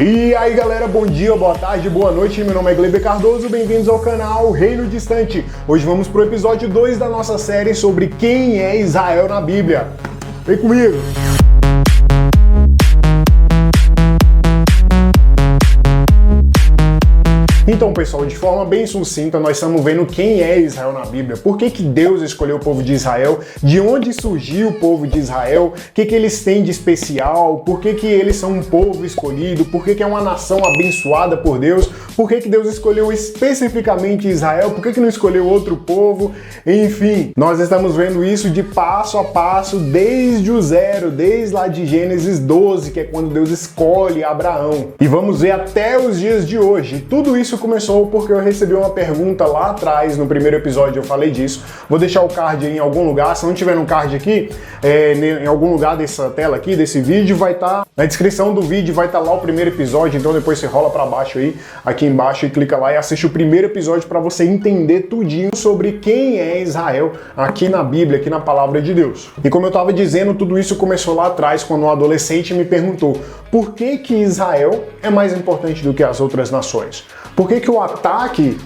E aí galera, bom dia, boa tarde, boa noite, meu nome é Gleyber Cardoso, bem-vindos ao canal Reino Distante. Hoje vamos pro episódio 2 da nossa série sobre quem é Israel na Bíblia. Vem comigo! Então, pessoal, de forma bem sucinta, nós estamos vendo quem é Israel na Bíblia, por que Deus escolheu o povo de Israel, de onde surgiu o povo de Israel, o que eles têm de especial, por que eles são um povo escolhido, por que é uma nação abençoada por Deus, por que Deus escolheu especificamente Israel, por que não escolheu outro povo, enfim, nós estamos vendo isso de passo a passo, desde o zero, desde lá de Gênesis 12, que é quando Deus escolhe Abraão. E vamos ver até os dias de hoje. Tudo isso começou porque eu recebi uma pergunta lá atrás, no primeiro episódio eu falei disso. Vou deixar o card aí em algum lugar, se não tiver no card aqui, em algum lugar dessa tela aqui, desse vídeo, vai estar na descrição do vídeo, vai estar lá o primeiro episódio, então depois você rola para baixo aí, aqui embaixo, e clica lá e assiste o primeiro episódio para você entender tudinho sobre quem é Israel aqui na Bíblia, aqui na Palavra de Deus. E como eu estava dizendo, tudo isso começou lá atrás, quando um adolescente me perguntou por que Israel é mais importante do que as outras nações? Por que o ataque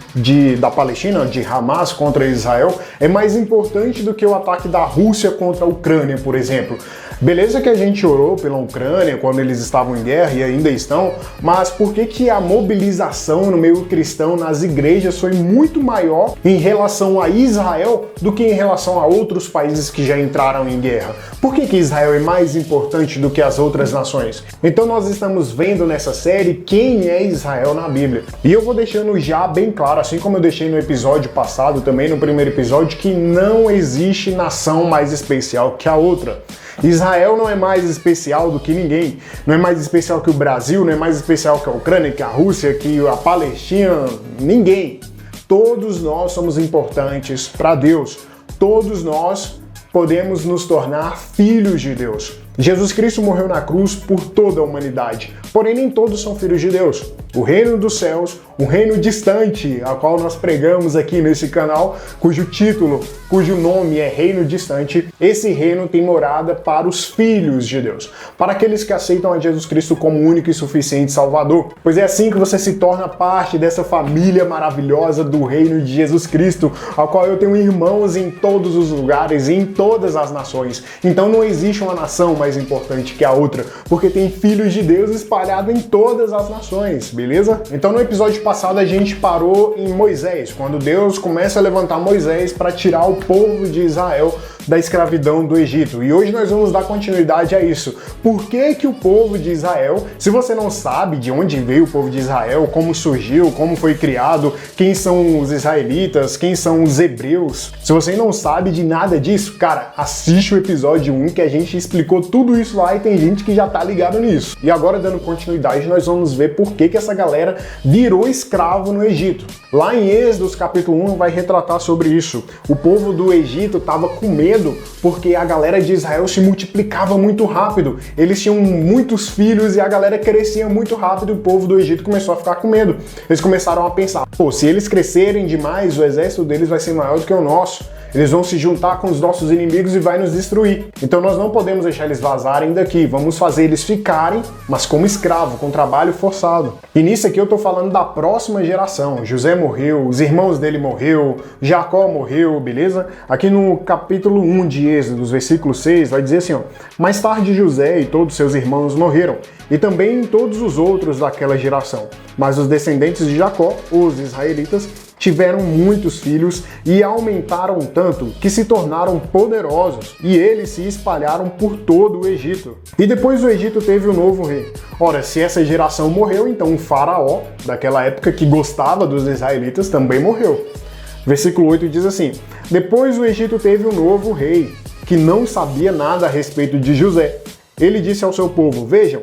da Palestina, de Hamas contra Israel, é mais importante do que o ataque da Rússia contra a Ucrânia, por exemplo? Beleza que a gente orou pela Ucrânia quando eles estavam em guerra e ainda estão, mas por que a mobilização no meio cristão nas igrejas foi muito maior em relação a Israel do que em relação a outros países que já entraram em guerra? Por que Israel é mais importante do que as outras nações? Então nós estamos vendo nessa série quem é Israel na Bíblia. E eu vou deixando já bem claro, assim como eu deixei no episódio passado também, no primeiro episódio, que não existe nação mais especial que a outra. Israel não é mais especial do que ninguém, não é mais especial que o Brasil, não é mais especial que a Ucrânia, que a Rússia, que a Palestina, ninguém. Todos nós somos importantes para Deus, todos nós podemos nos tornar filhos de Deus. Jesus Cristo morreu na cruz por toda a humanidade, porém nem todos são filhos de Deus. O reino dos céus, um reino distante, a qual nós pregamos aqui nesse canal, cujo nome é Reino Distante, esse reino tem morada para os filhos de Deus, para aqueles que aceitam a Jesus Cristo como único e suficiente Salvador. Pois é assim que você se torna parte dessa família maravilhosa do reino de Jesus Cristo, a qual eu tenho irmãos em todos os lugares e em todas as nações. Então não existe uma nação mais importante que a outra, porque tem filhos de Deus espalhados em todas as nações, beleza? Então no episódio passado a gente parou em Moisés, quando Deus começa a levantar Moisés para tirar o povo de Israel da escravidão do Egito. E hoje nós vamos dar continuidade a isso. Por que o povo de Israel, se você não sabe de onde veio o povo de Israel, como surgiu, como foi criado, quem são os israelitas, quem são os hebreus, se você não sabe de nada disso, cara, assiste o episódio 1 que a gente explicou tudo isso lá e tem gente que já tá ligado nisso. E agora, dando continuidade, nós vamos ver por que essa galera virou escravo no Egito. Lá em Êxodo, capítulo 1, vai retratar sobre isso. O povo do Egito tava com medo porque a galera de Israel se multiplicava muito rápido. Eles tinham muitos filhos e a galera crescia muito rápido e o povo do Egito começou a ficar com medo. Eles começaram a pensar, pô, se eles crescerem demais, o exército deles vai ser maior do que o nosso. Eles vão se juntar com os nossos inimigos e vai nos destruir. Então nós não podemos deixar eles vazarem daqui. Vamos fazer eles ficarem, mas como escravo, com trabalho forçado. E nisso aqui eu tô falando da próxima geração. José morreu, os irmãos dele morreu, Jacó morreu, beleza? Aqui no capítulo 1 de Êxodo, versículo 6, vai dizer assim, ó: mais tarde José e todos seus irmãos morreram, e também todos os outros daquela geração. Mas os descendentes de Jacó, os israelitas, tiveram muitos filhos e aumentaram tanto que se tornaram poderosos e eles se espalharam por todo o Egito. E depois o Egito teve um novo rei. Ora, se essa geração morreu, então o faraó daquela época que gostava dos israelitas também morreu. Versículo 8 diz assim: depois o Egito teve um novo rei que não sabia nada a respeito de José. Ele disse ao seu povo: vejam,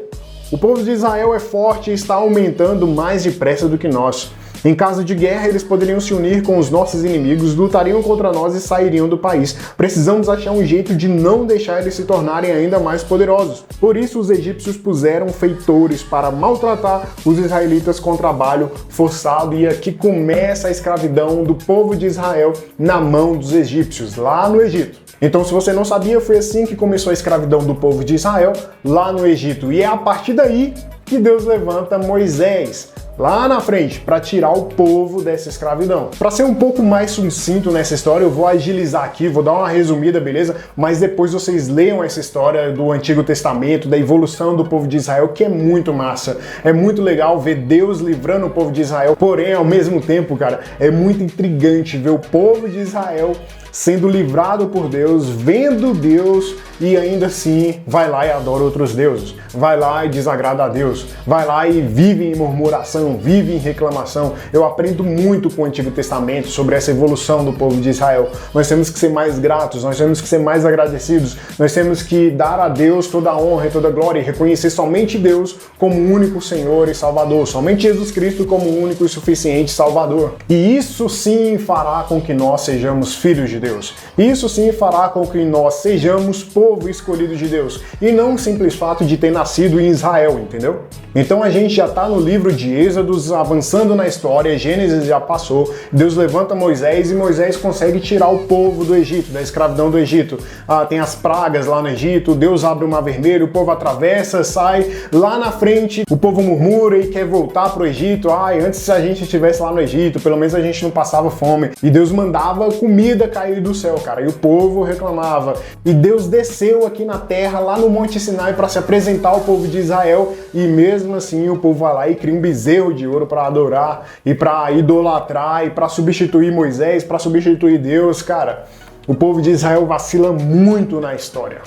o povo de Israel é forte e está aumentando mais depressa do que nós. Em caso de guerra, eles poderiam se unir com os nossos inimigos, lutariam contra nós e sairiam do país. Precisamos achar um jeito de não deixar eles se tornarem ainda mais poderosos. Por isso, os egípcios puseram feitores para maltratar os israelitas com trabalho forçado, e aqui começa a escravidão do povo de Israel na mão dos egípcios, lá no Egito. Então, se você não sabia, foi assim que começou a escravidão do povo de Israel lá no Egito. E é a partir daí que Deus levanta Moisés lá na frente para tirar o povo dessa escravidão. Para ser um pouco mais sucinto nessa história, eu vou agilizar aqui, vou dar uma resumida, beleza? Mas depois vocês leiam essa história do Antigo Testamento, da evolução do povo de Israel, que é muito massa. É muito legal ver Deus livrando o povo de Israel, porém, ao mesmo tempo, cara, é muito intrigante ver o povo de Israel sendo livrado por Deus, vendo Deus e ainda assim vai lá e adora outros deuses, vai lá e desagrada a Deus, vai lá e vive em murmuração, vive em reclamação. Eu aprendo muito com o Antigo Testamento sobre essa evolução do povo de Israel. Nós temos que ser mais gratos, nós temos que ser mais agradecidos, nós temos que dar a Deus toda a honra e toda a glória e reconhecer somente Deus como o único Senhor e Salvador, somente Jesus Cristo como o único e suficiente Salvador. E isso sim fará com que nós sejamos filhos de Deus. Isso sim fará com que nós sejamos povo escolhido de Deus e não o simples fato de ter nascido em Israel, entendeu? Então a gente já está no livro de Êxodos, avançando na história, Gênesis já passou, Deus levanta Moisés e Moisés consegue tirar o povo do Egito, da escravidão do Egito. Tem as pragas lá no Egito, Deus abre o mar vermelho, o povo atravessa, sai, lá na frente o povo murmura e quer voltar para o Egito. Antes se a gente estivesse lá no Egito, pelo menos a gente não passava fome. E Deus mandava comida cair do céu, cara, e o povo reclamava. E Deus desceu aqui na terra, lá no Monte Sinai, para se apresentar ao povo de Israel, e mesmo assim o povo vai lá e cria um bezerro de ouro para adorar e para idolatrar e para substituir Moisés, para substituir Deus. Cara, o povo de Israel vacila muito na história.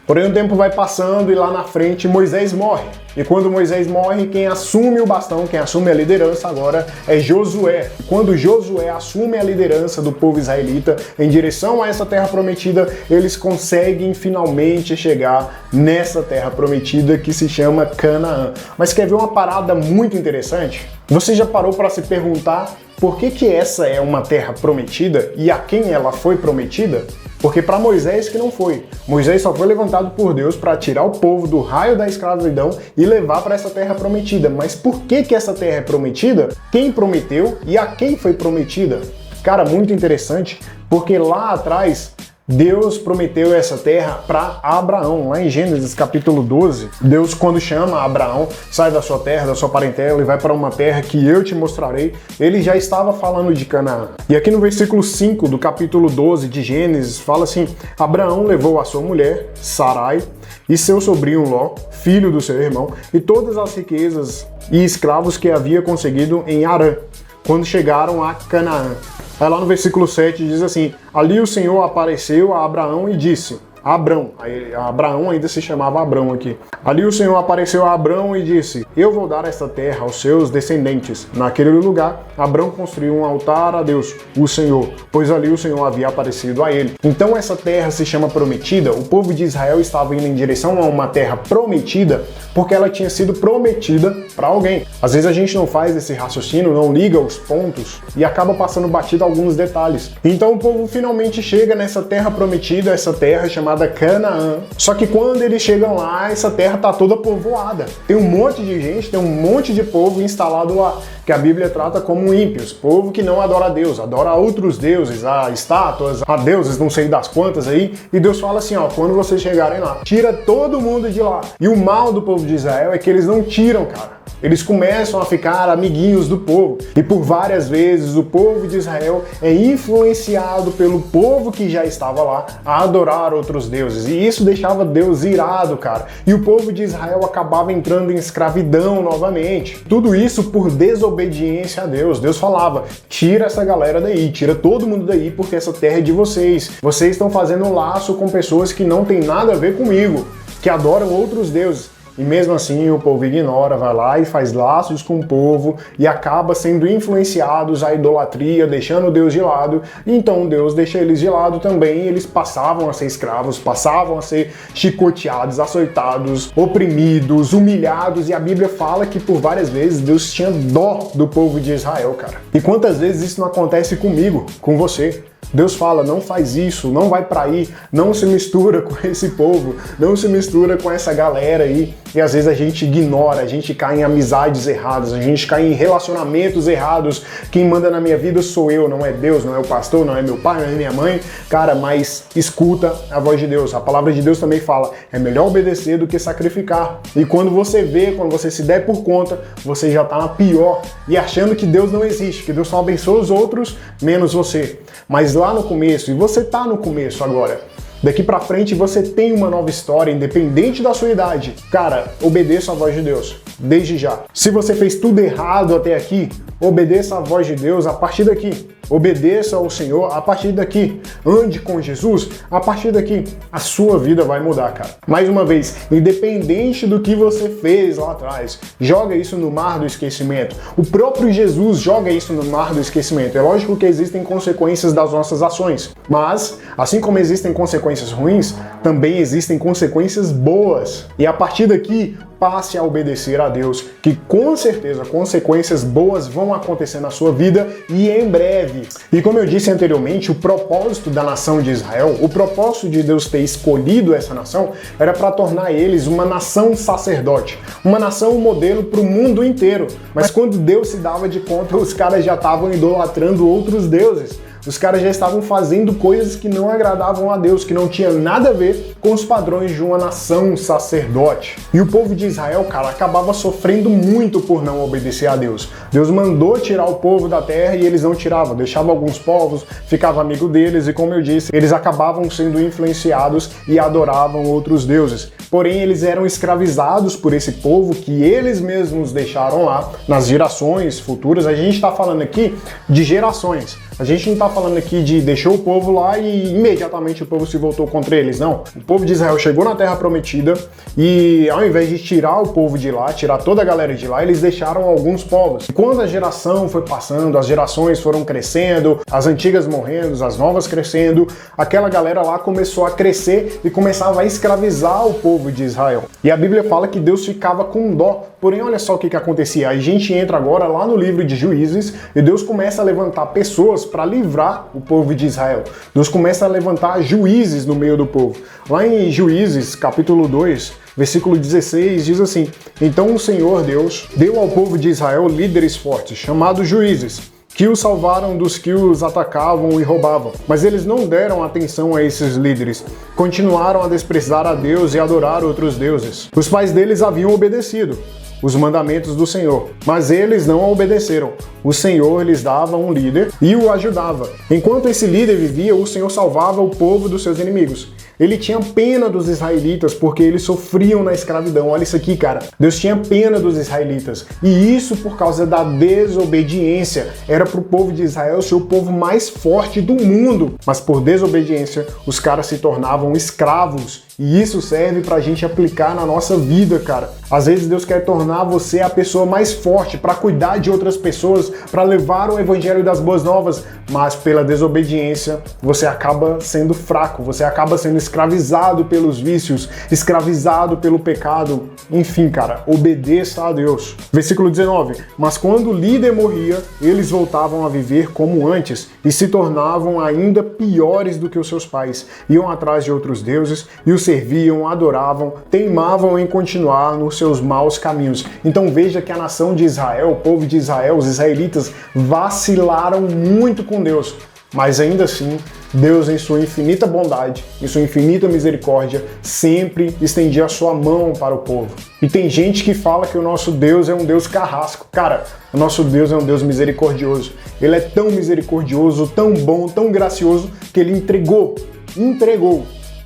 Porém, o tempo vai passando e lá na frente Moisés morre. E quando Moisés morre, quem assume o bastão, quem assume a liderança agora é Josué. E quando Josué assume a liderança do povo israelita em direção a essa terra prometida, eles conseguem finalmente chegar nessa terra prometida que se chama Canaã. Mas quer ver uma parada muito interessante? Você já parou para se perguntar por que essa é uma terra prometida e a quem ela foi prometida? Porque para Moisés que não foi. Moisés só foi levantado por Deus para tirar o povo do raio da escravidão e levar para essa terra prometida. Mas por que essa terra é prometida? Quem prometeu e a quem foi prometida? Cara, muito interessante, porque lá atrás Deus prometeu essa terra para Abraão, lá em Gênesis capítulo 12. Deus, quando chama Abraão, sai da sua terra, da sua parentela e vai para uma terra que eu te mostrarei, ele já estava falando de Canaã. E aqui no versículo 5 do capítulo 12 de Gênesis, fala assim: Abraão levou a sua mulher, Sarai, e seu sobrinho Ló, filho do seu irmão, e todas as riquezas e escravos que havia conseguido em Harã, quando chegaram a Canaã. Aí lá no versículo 7 diz assim: ali o Senhor apareceu a Abraão e disse, Abrão, Abraão ainda se chamava Abrão aqui. Ali o Senhor apareceu a Abrão e disse: eu vou dar esta terra aos seus descendentes. Naquele lugar, Abrão construiu um altar a Deus, o Senhor, pois ali o Senhor havia aparecido a ele. Então essa terra se chama prometida. O povo de Israel estava indo em direção a uma terra prometida porque ela tinha sido prometida para alguém. Às vezes a gente não faz esse raciocínio, não liga os pontos e acaba passando batido alguns detalhes. Então o povo finalmente chega nessa terra prometida, essa terra chamada Canaã. Só que quando eles chegam lá, essa terra tá toda povoada. Tem um monte de gente, tem um monte de povo instalado lá, que a Bíblia trata como ímpios, povo que não adora a Deus, adora a outros deuses, a estátuas, a deuses não sei das quantas aí, e Deus fala assim, quando vocês chegarem lá, tira todo mundo de lá. E o mal do povo de Israel é que eles não tiram, cara. Eles começam a ficar amiguinhos do povo. E por várias vezes o povo de Israel é influenciado pelo povo que já estava lá a adorar outros deuses. E isso deixava Deus irado, cara. E o povo de Israel acabava entrando em escravidão novamente. Tudo isso por desobediência a Deus. Deus falava, tira essa galera daí, tira todo mundo daí, porque essa terra é de vocês. Vocês estão fazendo um laço com pessoas que não tem nada a ver comigo, que adoram outros deuses. E mesmo assim o povo ignora, vai lá e faz laços com o povo e acaba sendo influenciados à idolatria, deixando Deus de lado. E então Deus deixa eles de lado também, eles passavam a ser escravos, passavam a ser chicoteados, açoitados, oprimidos, humilhados. E a Bíblia fala que por várias vezes Deus tinha dó do povo de Israel, cara. E quantas vezes isso não acontece comigo, com você? Deus fala, não faz isso, não vai para aí, não se mistura com esse povo, não se mistura com essa galera aí. E às vezes a gente ignora, a gente cai em amizades erradas, a gente cai em relacionamentos errados. Quem manda na minha vida sou eu, não é Deus, não é o pastor, não é meu pai, não é minha mãe. Cara, mas escuta a voz de Deus. A palavra de Deus também fala, é melhor obedecer do que sacrificar. E quando você vê, quando você se der por conta, você já tá na pior e achando que Deus não existe, que Deus só abençoa os outros, menos você. Mas lá no começo, e você tá no começo agora, daqui pra frente você tem uma nova história, independente da sua idade. Cara, obedeça a voz de Deus, desde já. Se você fez tudo errado até aqui, obedeça a voz de Deus a partir daqui. Obedeça ao Senhor a partir daqui. Ande com Jesus a partir daqui. A sua vida vai mudar, cara. Mais uma vez, independente do que você fez lá atrás, joga isso no mar do esquecimento. O próprio Jesus joga isso no mar do esquecimento. É lógico que existem consequências das nossas ações, mas, assim como existem consequências ruins, também existem consequências boas. E a partir daqui, passe a obedecer a Deus, que com certeza consequências boas vão acontecer na sua vida e em breve. E como eu disse anteriormente, o propósito da nação de Israel, o propósito de Deus ter escolhido essa nação, era para tornar eles uma nação sacerdote, uma nação modelo para o mundo inteiro. Mas quando Deus se dava de conta, os caras já estavam idolatrando outros deuses. Os caras já estavam fazendo coisas que não agradavam a Deus, que não tinha nada a ver com os padrões de uma nação sacerdote. E o povo de Israel, cara, acabava sofrendo muito por não obedecer a Deus. Deus mandou tirar o povo da terra e eles não tiravam. Deixava alguns povos, ficava amigo deles e, como eu disse, eles acabavam sendo influenciados e adoravam outros deuses. Porém, eles eram escravizados por esse povo que eles mesmos deixaram lá nas gerações futuras. A gente está falando aqui de gerações. A gente não está falando aqui de deixou o povo lá e imediatamente o povo se voltou contra eles, não. O povo de Israel chegou na Terra Prometida e ao invés de tirar o povo de lá, tirar toda a galera de lá, eles deixaram alguns povos. E quando a geração foi passando, as gerações foram crescendo, as antigas morrendo, as novas crescendo, aquela galera lá começou a crescer e começava a escravizar o povo de Israel. E a Bíblia fala que Deus ficava com dó. Porém, olha só o que acontecia. A gente entra agora lá no livro de Juízes e Deus começa a levantar pessoas para livrar o povo de Israel. Deus começa a levantar juízes no meio do povo. Lá em Juízes, capítulo 2, versículo 16, diz assim: Então o Senhor Deus deu ao povo de Israel líderes fortes, chamados juízes, que os salvaram dos que os atacavam e roubavam. Mas eles não deram atenção a esses líderes. Continuaram a desprezar a Deus e adorar outros deuses. Os pais deles haviam obedecido os mandamentos do Senhor, mas eles não obedeceram. O Senhor lhes dava um líder e o ajudava. Enquanto esse líder vivia, o Senhor salvava o povo dos seus inimigos. Ele tinha pena dos israelitas porque eles sofriam na escravidão. Olha isso aqui, cara. Deus tinha pena dos israelitas. E isso por causa da desobediência. Era para o povo de Israel ser o povo mais forte do mundo. Mas por desobediência, os caras se tornavam escravos. E isso serve pra gente aplicar na nossa vida, cara. Às vezes Deus quer tornar você a pessoa mais forte para cuidar de outras pessoas, para levar o evangelho das boas novas, mas pela desobediência você acaba sendo fraco, você acaba sendo escravizado pelos vícios, escravizado pelo pecado. Enfim, cara, obedeça a Deus. Versículo 19. Mas quando o líder morria, eles voltavam a viver como antes e se tornavam ainda piores do que os seus pais. Iam atrás de outros deuses e os serviam, adoravam, teimavam em continuar nos seus maus caminhos. Então veja que a nação de Israel, o povo de Israel, os israelitas, vacilaram muito com Deus. Mas ainda assim, Deus, em sua infinita bondade, em sua infinita misericórdia, sempre estendia a sua mão para o povo. E tem gente que fala que o nosso Deus é um Deus carrasco. Cara, o nosso Deus é um Deus misericordioso. Ele é tão misericordioso, tão bom, tão gracioso, que ele entregou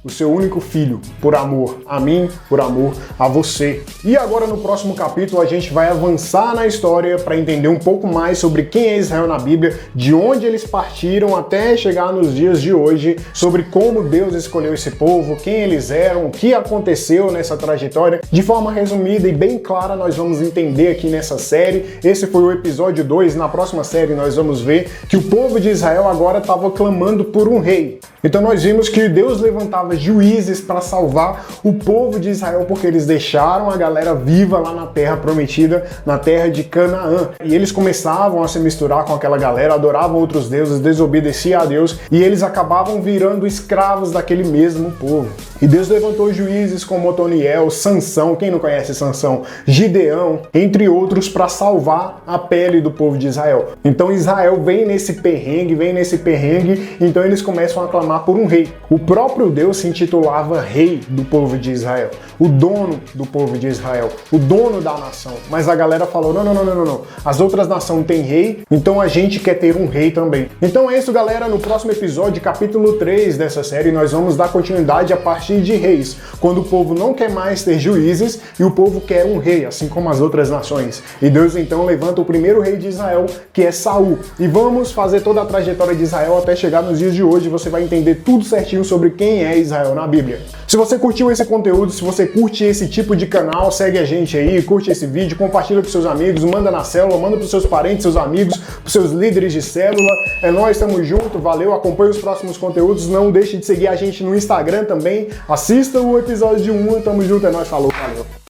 o seu único filho, por amor a mim, por amor a você. E agora no próximo capítulo a gente vai avançar na história para entender um pouco mais sobre quem é Israel na Bíblia, de onde eles partiram até chegar nos dias de hoje, sobre como Deus escolheu esse povo, quem eles eram, o que aconteceu nessa trajetória. De forma resumida e bem clara nós vamos entender aqui nessa série. Esse foi o episódio 2, na próxima série nós vamos ver que o povo de Israel agora estava clamando por um rei. Então nós vimos que Deus levantava juízes para salvar o povo de Israel, porque eles deixaram a galera viva lá na terra prometida, na terra de Canaã. E eles começavam a se misturar com aquela galera, adoravam outros deuses, desobedeciam a Deus, e eles acabavam virando escravos daquele mesmo povo. E Deus levantou juízes como Otoniel, Sansão, quem não conhece Sansão, Gideão, entre outros, para salvar a pele do povo de Israel. Então Israel vem nesse perrengue, então eles começam a clamar por um rei. O próprio Deus se intitulava rei do povo de Israel, o dono do povo de Israel, o dono da nação. Mas a galera falou, não. As outras nações têm rei, então a gente quer ter um rei também. Então é isso, galera. No próximo episódio, capítulo 3 dessa série, nós vamos dar continuidade a partir de reis, quando o povo não quer mais ter juízes e o povo quer um rei, assim como as outras nações. E Deus então levanta o primeiro rei de Israel, que é Saul. E vamos fazer toda a trajetória de Israel até chegar nos dias de hoje. Você vai entender tudo certinho sobre quem é Israel na Bíblia. Se você curtiu esse conteúdo, se você curte esse tipo de canal, segue a gente aí, curte esse vídeo, compartilha com seus amigos, manda na célula, manda pros seus parentes, seus amigos, pros seus líderes de célula. É nóis, tamo junto, valeu, acompanhe os próximos conteúdos, não deixe de seguir a gente no Instagram também, assista o episódio de 1, tamo junto, é nóis, falou, valeu.